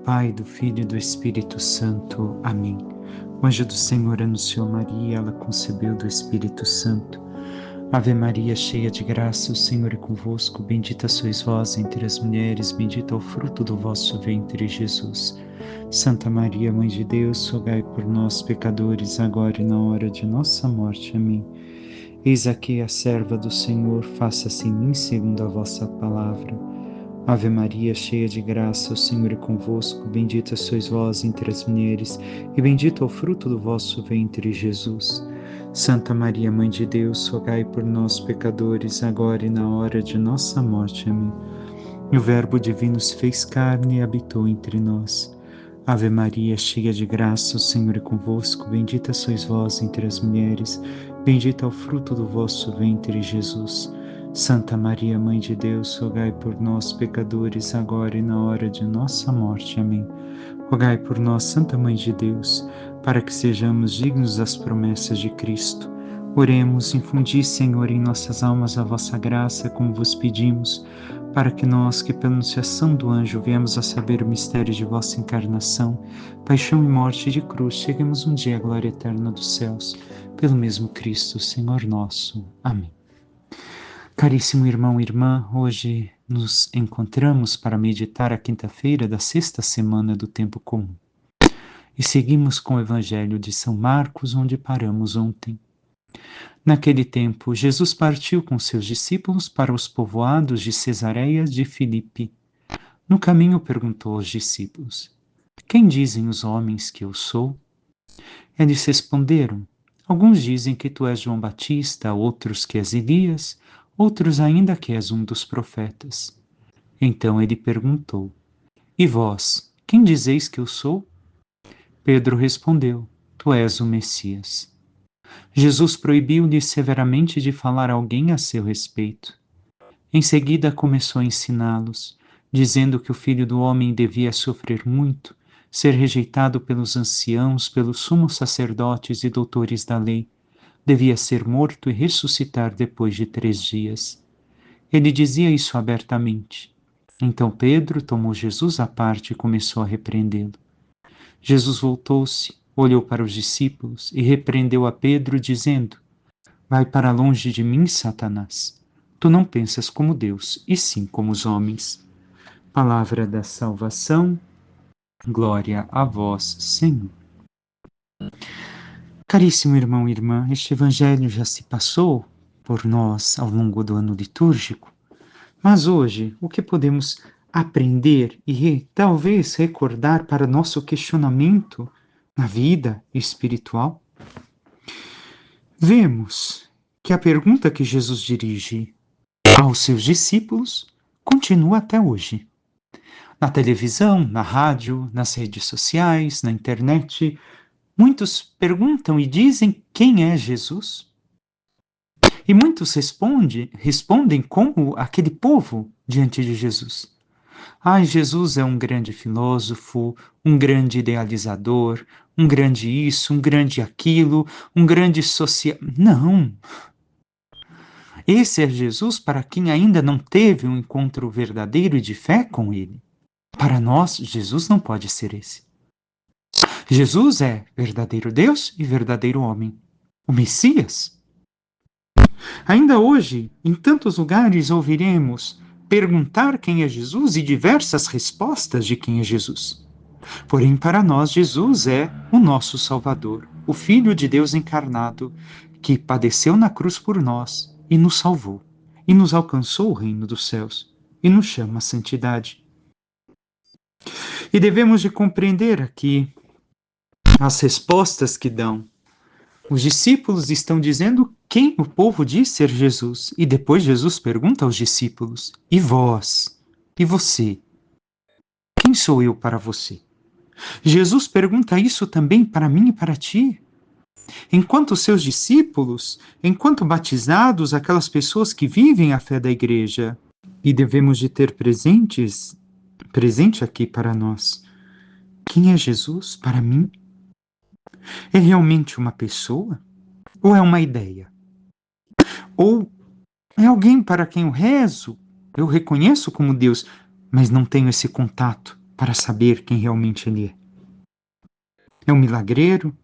Pai, do Filho e do Espírito Santo. Amém. O anjo do Senhor anunciou Maria, ela concebeu do Espírito Santo. Ave Maria, cheia de graça, o Senhor é convosco. Bendita sois vós entre as mulheres, bendito é o fruto do vosso ventre, Jesus. Santa Maria, Mãe de Deus, rogai por nós, pecadores, agora e na hora de nossa morte. Amém. Eis aqui a serva do Senhor, faça-se em mim segundo a vossa palavra. Ave Maria, cheia de graça, o Senhor é convosco. Bendita sois vós entre as mulheres, e bendito é o fruto do vosso ventre, Jesus. Santa Maria, Mãe de Deus, rogai por nós, pecadores, agora e na hora de nossa morte. Amém. E o Verbo divino se fez carne e habitou entre nós. Ave Maria, cheia de graça, o Senhor é convosco. Bendita sois vós entre as mulheres, bendito é o fruto do vosso ventre, Jesus. Santa Maria, Mãe de Deus, rogai por nós, pecadores, agora e na hora de nossa morte. Amém. Rogai por nós, Santa Mãe de Deus, para que sejamos dignos das promessas de Cristo. Oremos, infundi, Senhor, em nossas almas a vossa graça, como vos pedimos, para que nós, que pela anunciação do anjo viemos a saber o mistério de vossa encarnação, paixão e morte de cruz, cheguemos um dia à glória eterna dos céus, pelo mesmo Cristo, Senhor nosso. Amém. Caríssimo irmão e irmã, hoje nos encontramos para meditar a quinta-feira da sexta semana do tempo comum. E seguimos com o Evangelho de São Marcos, onde paramos ontem. Naquele tempo, Jesus partiu com seus discípulos para os povoados de Cesareia de Filipe. No caminho perguntou aos discípulos: Quem dizem os homens que eu sou? Eles responderam: Alguns dizem que tu és João Batista, outros que és Elias, outros ainda que és um dos profetas. Então ele perguntou: E vós, quem dizeis que eu sou? Pedro respondeu: Tu és o Messias. Jesus proibiu-lhe severamente de falar a alguém a seu respeito. Em seguida começou a ensiná-los, dizendo que o Filho do Homem devia sofrer muito, ser rejeitado pelos anciãos, pelos sumos sacerdotes e doutores da lei, devia ser morto e ressuscitar depois de 3 dias. Ele dizia isso abertamente. Então Pedro tomou Jesus à parte e começou a repreendê-lo. Jesus voltou-se, olhou para os discípulos e repreendeu a Pedro, dizendo: Vai para longe de mim, Satanás. Tu não pensas como Deus, e sim como os homens. Palavra da salvação, glória a vós, Senhor. Caríssimo irmão e irmã, este evangelho já se passou por nós ao longo do ano litúrgico, mas hoje o que podemos aprender e talvez recordar para nosso questionamento na vida espiritual? Vemos que a pergunta que Jesus dirige aos seus discípulos continua até hoje. Na televisão, na rádio, nas redes sociais, na internet, muitos perguntam e dizem quem é Jesus. E muitos respondem como aquele povo diante de Jesus. Jesus é um grande filósofo, um grande idealizador, um grande isso, um grande aquilo, um grande social... Não! Esse é Jesus para quem ainda não teve um encontro verdadeiro e de fé com ele. Para nós, Jesus não pode ser esse. Jesus é verdadeiro Deus e verdadeiro homem. O Messias. Ainda hoje, em tantos lugares, ouviremos perguntar quem é Jesus e diversas respostas de quem é Jesus. Porém, para nós, Jesus é o nosso Salvador, o Filho de Deus encarnado, que padeceu na cruz por nós e nos salvou, e nos alcançou o reino dos céus, e nos chama à santidade. E devemos de compreender aqui as respostas que dão. Os discípulos estão dizendo quem o povo diz ser Jesus. E depois Jesus pergunta aos discípulos: E vós? E você? Quem sou eu para você? Jesus pergunta isso também para mim e para ti. Enquanto seus discípulos, enquanto batizados, aquelas pessoas que vivem a fé da igreja. E devemos de ter presente aqui para nós. Quem é Jesus para mim? É realmente uma pessoa? Ou é uma ideia? Ou é alguém para quem eu rezo, eu reconheço como Deus, mas não tenho esse contato, para saber quem realmente Ele é? É um milagreiro?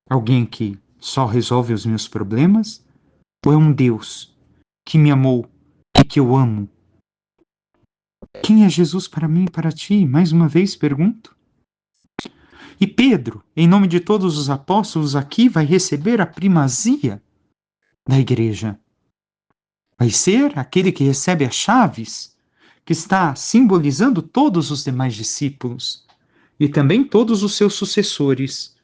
Alguém que só resolve os meus problemas? Ou é um Deus que me amou e que eu amo? Quem é Jesus para mim e para ti? Mais uma vez pergunto. E Pedro, em nome de todos os apóstolos aqui, vai receber a primazia da igreja. Vai ser aquele que recebe as chaves, que está simbolizando todos os demais discípulos e também todos os seus sucessores.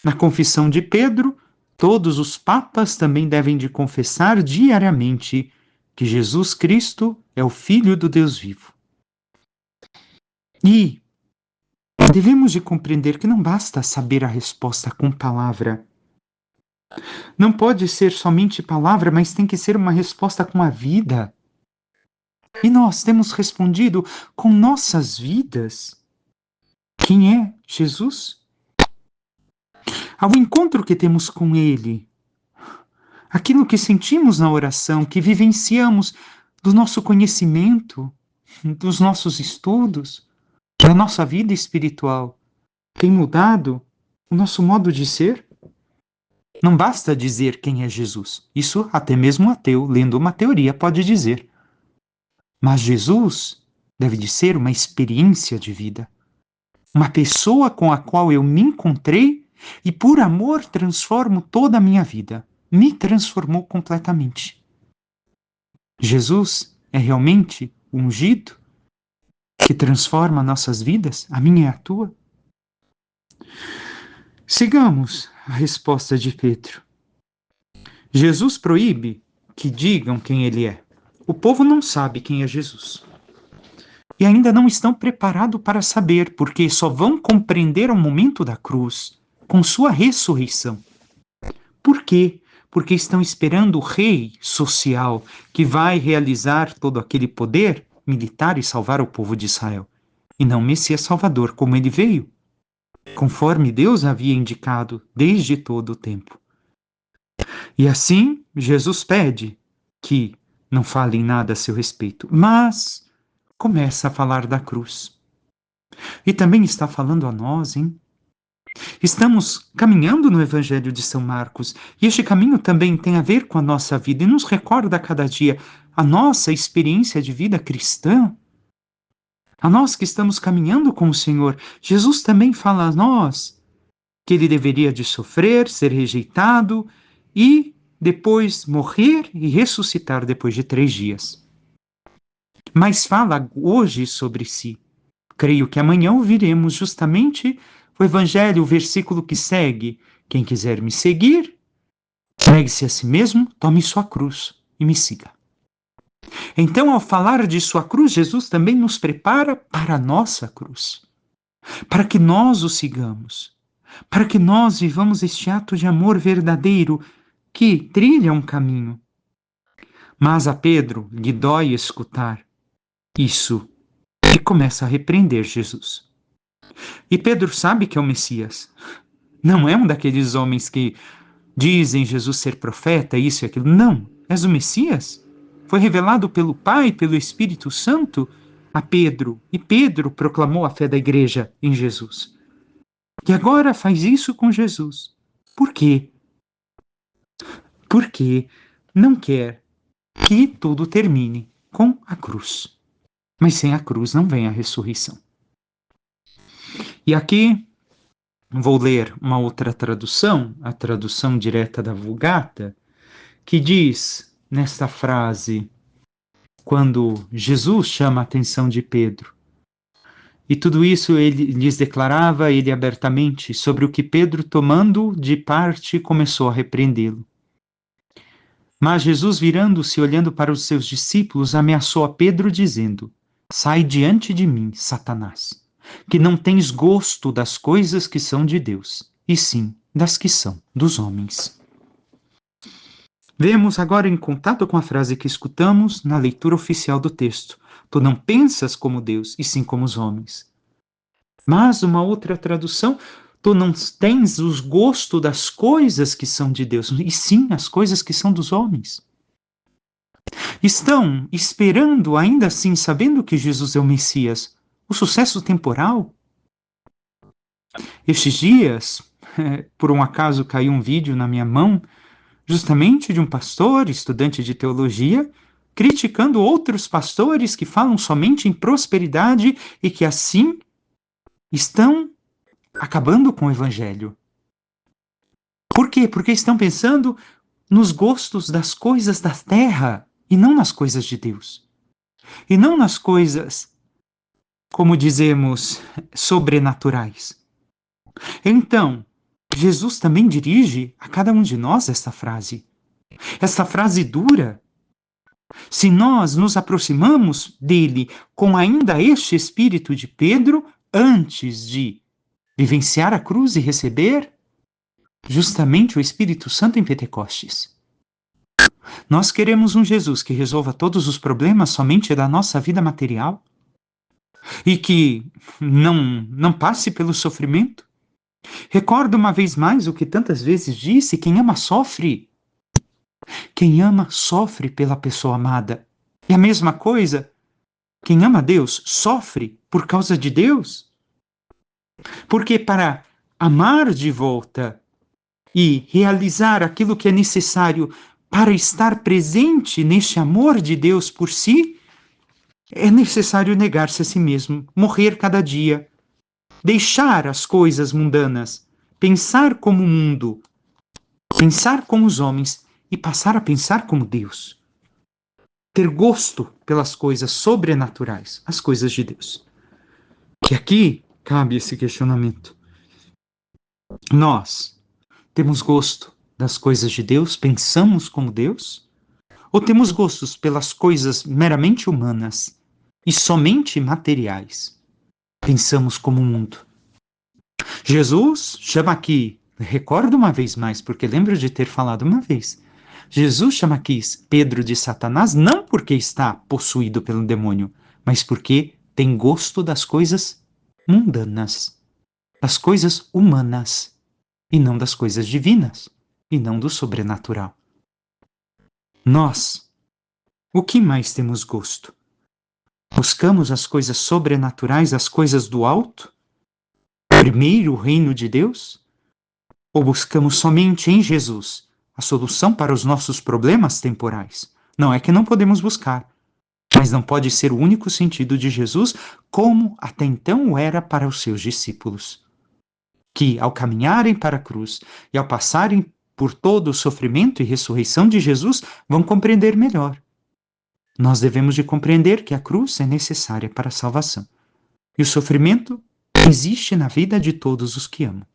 Na confissão de Pedro, todos os papas também devem de confessar diariamente que Jesus Cristo é o Filho do Deus vivo. E devemos de compreender que não basta saber a resposta com palavra. Não pode ser somente palavra, mas tem que ser uma resposta com a vida. E nós temos respondido com nossas vidas. Quem é Jesus? Ao encontro que temos com Ele, aquilo que sentimos na oração, que vivenciamos do nosso conhecimento, dos nossos estudos, da nossa vida espiritual, tem mudado o nosso modo de ser? Não basta dizer quem é Jesus. Isso até mesmo um ateu, lendo uma teoria, pode dizer. Mas Jesus deve de ser uma experiência de vida. Uma pessoa com a qual eu me encontrei e por amor transformo toda a minha vida. Me transformou completamente. Jesus é realmente o ungido que transforma nossas vidas? A minha e a tua? Sigamos a resposta de Pedro. Jesus proíbe que digam quem ele é. O povo não sabe quem é Jesus. E ainda não estão preparados para saber, porque só vão compreender o momento da cruz, com sua ressurreição. Por quê? Porque estão esperando o rei social que vai realizar todo aquele poder militar e salvar o povo de Israel. E não Messias Salvador, como ele veio, conforme Deus havia indicado desde todo o tempo. E assim, Jesus pede que não falem nada a seu respeito, mas começa a falar da cruz. E também está falando a nós, hein? Estamos caminhando no Evangelho de São Marcos, e este caminho também tem a ver com a nossa vida e nos recorda a cada dia a nossa experiência de vida cristã. A nós que estamos caminhando com o Senhor, Jesus também fala a nós que ele deveria de sofrer, ser rejeitado e depois morrer e ressuscitar depois de 3 dias. Mas fala hoje sobre si. Creio que amanhã ouviremos justamente o Evangelho, o versículo que segue. Quem quiser me seguir, negue-se a si mesmo, tome sua cruz e me siga. Então, ao falar de sua cruz, Jesus também nos prepara para a nossa cruz, para que nós o sigamos, para que nós vivamos este ato de amor verdadeiro que trilha um caminho. Mas a Pedro lhe dói escutar isso e começa a repreender Jesus. E Pedro sabe que é o Messias. Não é um daqueles homens que dizem Jesus ser profeta, isso e aquilo. Não, és o Messias. Foi revelado pelo Pai, pelo Espírito Santo a Pedro. E Pedro proclamou a fé da igreja em Jesus. E agora faz isso com Jesus. Por quê? Porque não quer que tudo termine com a cruz. Mas sem a cruz não vem a ressurreição. E aqui vou ler uma outra tradução, a tradução direta da Vulgata, que diz nesta frase, quando Jesus chama a atenção de Pedro. E tudo isso ele lhes declarava, ele abertamente, sobre o que Pedro, tomando de parte, começou a repreendê-lo. Mas Jesus, virando-se e olhando para os seus discípulos, ameaçou a Pedro, dizendo: Sai diante de mim, Satanás, que não tens gosto das coisas que são de Deus, e sim das que são dos homens. Vemos agora em contato com a frase que escutamos na leitura oficial do texto. Tu não pensas como Deus, e sim como os homens. Mas uma outra tradução, tu não tens os gostos das coisas que são de Deus, e sim as coisas que são dos homens. Estão esperando, ainda assim, sabendo que Jesus é o Messias, o sucesso temporal. Estes dias, por um acaso caiu um vídeo na minha mão, justamente de um pastor, estudante de teologia, criticando outros pastores que falam somente em prosperidade e que assim estão acabando com o evangelho. Por quê? Porque estão pensando nos gostos das coisas da terra e não nas coisas de Deus. E não nas coisas, como dizemos, sobrenaturais. Então, Jesus também dirige a cada um de nós esta frase. Esta frase dura. Se nós nos aproximamos dele com ainda este espírito de Pedro, antes de vivenciar a cruz e receber justamente o Espírito Santo em Pentecostes. Nós queremos um Jesus que resolva todos os problemas somente da nossa vida material e que não passe pelo sofrimento. Recordo uma vez mais o que tantas vezes disse: quem ama sofre. Quem ama sofre pela pessoa amada. E a mesma coisa, quem ama Deus sofre por causa de Deus. Porque para amar de volta e realizar aquilo que é necessário para estar presente neste amor de Deus por si, é necessário negar-se a si mesmo, morrer cada dia, deixar as coisas mundanas, pensar como o mundo, pensar como os homens e passar a pensar como Deus. Ter gosto pelas coisas sobrenaturais, as coisas de Deus. E aqui cabe esse questionamento. Nós temos gosto das coisas de Deus, pensamos como Deus? Ou temos gostos pelas coisas meramente humanas e somente materiais? Pensamos como o mundo. Jesus chama aqui, recordo uma vez mais, porque lembro de ter falado uma vez, Jesus chama aqui Pedro de Satanás não porque está possuído pelo demônio, mas porque tem gosto das coisas mundanas, das coisas humanas, e não das coisas divinas, e não do sobrenatural. Nós, o que mais temos gosto? Buscamos as coisas sobrenaturais, as coisas do alto? Primeiro o reino de Deus? Ou buscamos somente em Jesus a solução para os nossos problemas temporais? Não é que não podemos buscar, mas não pode ser o único sentido de Jesus, como até então era para os seus discípulos, que ao caminharem para a cruz e ao passarem por todo o sofrimento e ressurreição de Jesus, vão compreender melhor. Nós devemos de compreender que a cruz é necessária para a salvação. E o sofrimento existe na vida de todos os que amam.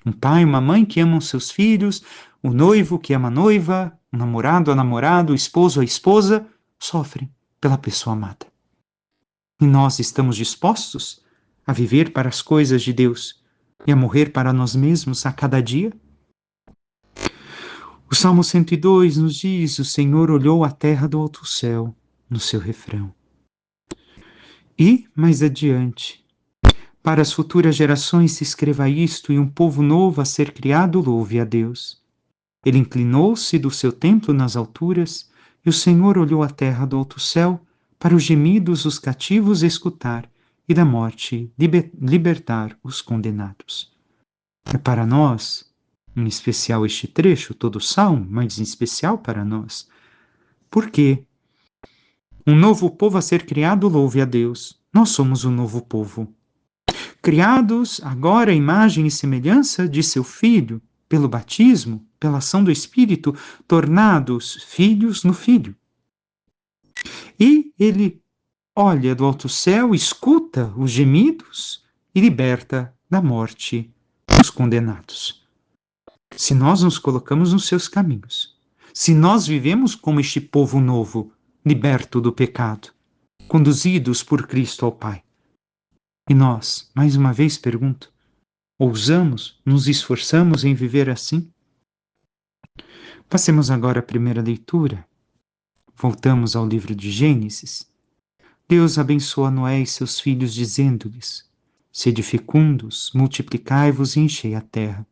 Um pai, uma mãe que amam seus filhos, o noivo que ama a noiva, o namorado, a namorada, o esposo, a esposa, sofrem pela pessoa amada. E nós estamos dispostos a viver para as coisas de Deus e a morrer para nós mesmos a cada dia? O Salmo 102 nos diz: o Senhor olhou a terra do alto céu, no seu refrão. E, mais adiante, para as futuras gerações se escreva isto, e um povo novo a ser criado louve a Deus. Ele inclinou-se do seu templo nas alturas, e o Senhor olhou a terra do alto céu, para os gemidos dos cativos escutar, e da morte libertar os condenados. É para nós, em especial este trecho, todo o Salmo, mas em especial para nós. Por quê? Um novo povo a ser criado louve a Deus. Nós somos um novo povo. Criados agora à imagem e semelhança de seu Filho, pelo batismo, pela ação do Espírito, tornados filhos no Filho. E ele olha do alto céu, escuta os gemidos e liberta da morte os condenados. Se nós nos colocamos nos seus caminhos, se nós vivemos como este povo novo, liberto do pecado, conduzidos por Cristo ao Pai, e nós, mais uma vez pergunto, ousamos, nos esforçamos em viver assim? Passemos agora à primeira leitura. Voltamos ao livro de Gênesis. Deus abençoa Noé e seus filhos, dizendo-lhes: sede fecundos, multiplicai-vos e enchei a terra.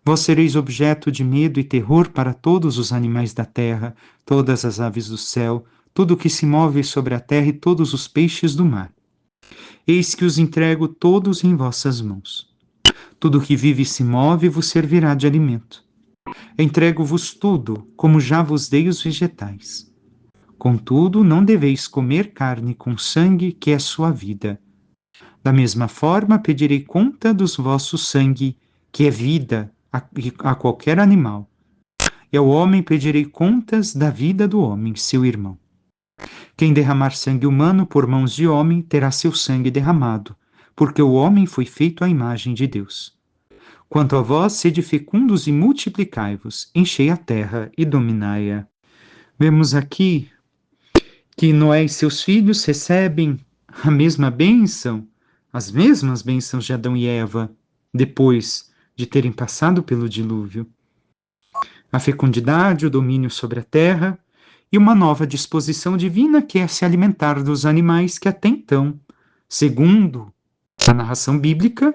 Vós sereis objeto de medo e terror para todos os animais da terra, todas as aves do céu, tudo o que se move sobre a terra e todos os peixes do mar. Eis que os entrego todos em vossas mãos. Tudo que vive e se move vos servirá de alimento. Entrego-vos tudo, como já vos dei os vegetais. Contudo, não deveis comer carne com sangue, que é sua vida. Da mesma forma, pedirei conta dos vossos sangue, que é vida, a qualquer animal. E ao homem pedirei contas da vida do homem, seu irmão. Quem derramar sangue humano por mãos de homem terá seu sangue derramado, porque o homem foi feito à imagem de Deus. Quanto a vós, sede fecundos e multiplicai-vos, enchei a terra e dominai-a. Vemos aqui que Noé e seus filhos recebem a mesma bênção, as mesmas bênçãos de Adão e Eva, depois de terem passado pelo dilúvio. A fecundidade, o domínio sobre a terra e uma nova disposição divina que é se alimentar dos animais que até então, segundo a narração bíblica,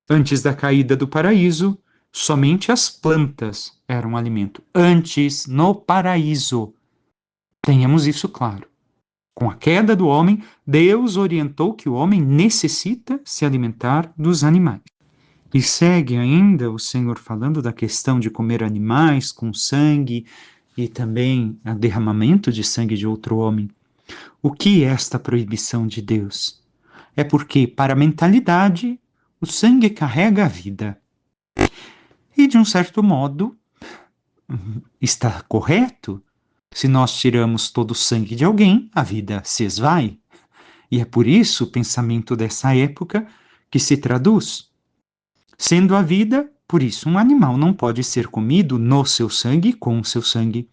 antes da caída do paraíso, somente as plantas eram alimento. Antes, no paraíso. Tenhamos isso claro. Com a queda do homem, Deus orientou que o homem necessita se alimentar dos animais. E segue ainda o Senhor falando da questão de comer animais com sangue e também o derramamento de sangue de outro homem. O que é esta proibição de Deus? É porque, para a mentalidade, o sangue carrega a vida. E, de um certo modo, está correto. Se nós tiramos todo o sangue de alguém, a vida se esvai. E é por isso o pensamento dessa época que se traduz. Sendo a vida, por isso um animal não pode ser comido no seu sangue, com o seu sangue.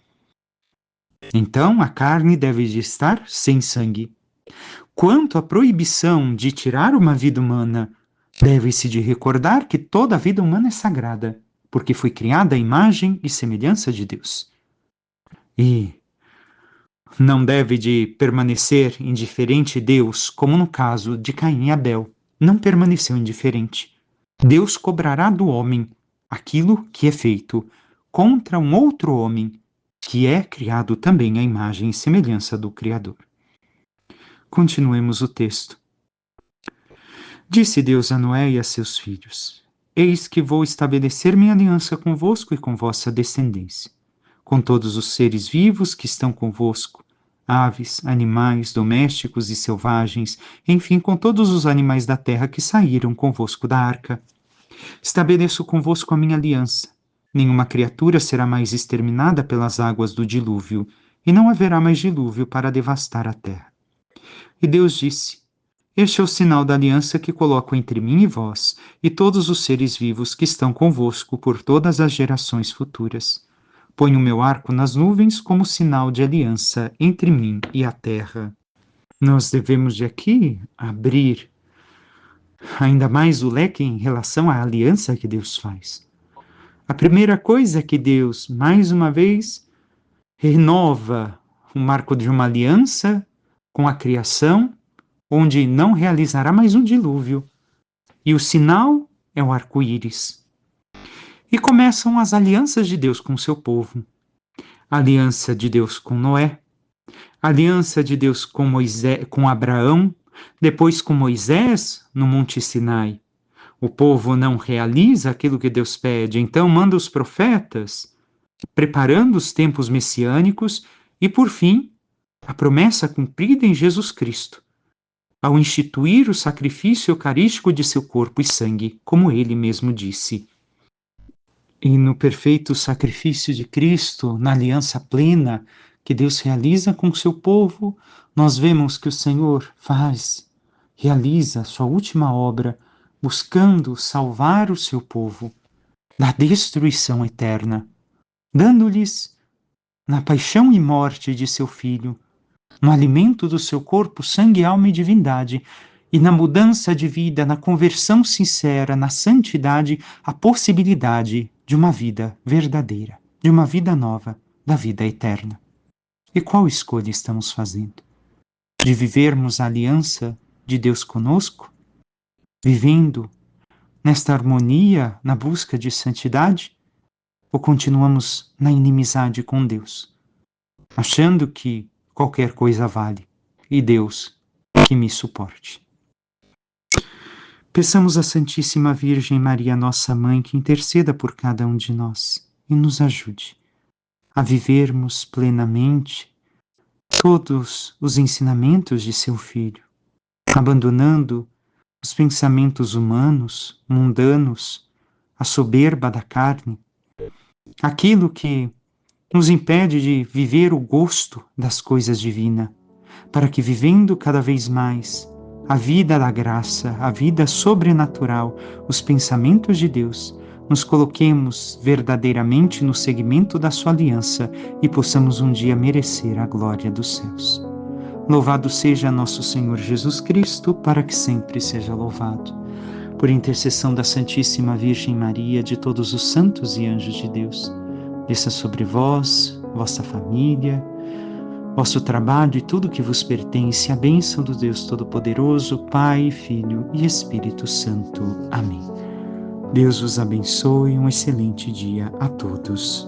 Então a carne deve de estar sem sangue. Quanto à proibição de tirar uma vida humana, deve-se de recordar que toda vida humana é sagrada, porque foi criada à imagem e semelhança de Deus. E não deve de permanecer indiferente Deus, como no caso de Caim e Abel. Não permaneceu indiferente. Deus cobrará do homem aquilo que é feito contra um outro homem, que é criado também à imagem e semelhança do Criador. Continuemos o texto. Disse Deus a Noé e a seus filhos: Eis que vou estabelecer minha aliança convosco e com vossa descendência, com todos os seres vivos que estão convosco, aves, animais, domésticos e selvagens, enfim, com todos os animais da terra que saíram convosco da arca. Estabeleço convosco a minha aliança. Nenhuma criatura será mais exterminada pelas águas do dilúvio, e não haverá mais dilúvio para devastar a terra. E Deus disse: Este é o sinal da aliança que coloco entre mim e vós, e todos os seres vivos que estão convosco por todas as gerações futuras. Ponho o meu arco nas nuvens como sinal de aliança entre mim e a terra. Nós devemos de aqui abrir ainda mais o leque em relação à aliança que Deus faz. A primeira coisa é que Deus, mais uma vez, renova o marco de uma aliança com a criação, onde não realizará mais um dilúvio. E o sinal é o arco-íris. E começam as alianças de Deus com o seu povo. A aliança de Deus com Noé, a aliança de Deus com Moisés, com Abraão, depois com Moisés no Monte Sinai. O povo não realiza aquilo que Deus pede, então manda os profetas, preparando os tempos messiânicos e, por fim, a promessa cumprida em Jesus Cristo, ao instituir o sacrifício eucarístico de seu corpo e sangue, como ele mesmo disse. E no perfeito sacrifício de Cristo, na aliança plena que Deus realiza com seu povo, nós vemos que o Senhor realiza sua última obra, buscando salvar o seu povo da destruição eterna, dando-lhes, na paixão e morte de seu Filho, no alimento do seu corpo, sangue, alma e divindade, e na mudança de vida, na conversão sincera, na santidade, a possibilidade de uma vida verdadeira, de uma vida nova, da vida eterna. E qual escolha estamos fazendo? De vivermos a aliança de Deus conosco, vivendo nesta harmonia, na busca de santidade, ou continuamos na inimizade com Deus, achando que qualquer coisa vale, e Deus que me suporte? Peçamos à Santíssima Virgem Maria, nossa Mãe, que interceda por cada um de nós e nos ajude a vivermos plenamente todos os ensinamentos de seu Filho, abandonando os pensamentos humanos, mundanos, a soberba da carne, aquilo que nos impede de viver o gosto das coisas divinas, para que, vivendo cada vez mais a vida da graça, a vida sobrenatural, os pensamentos de Deus, nos coloquemos verdadeiramente no seguimento da sua aliança e possamos um dia merecer a glória dos céus. Louvado seja nosso Senhor Jesus Cristo, para que sempre seja louvado. Por intercessão da Santíssima Virgem Maria, de todos os santos e anjos de Deus, desça sobre vós, vossa família, vosso trabalho e tudo que vos pertence, a bênção do Deus Todo-Poderoso, Pai, Filho e Espírito Santo. Amém. Deus vos abençoe, um excelente dia a todos.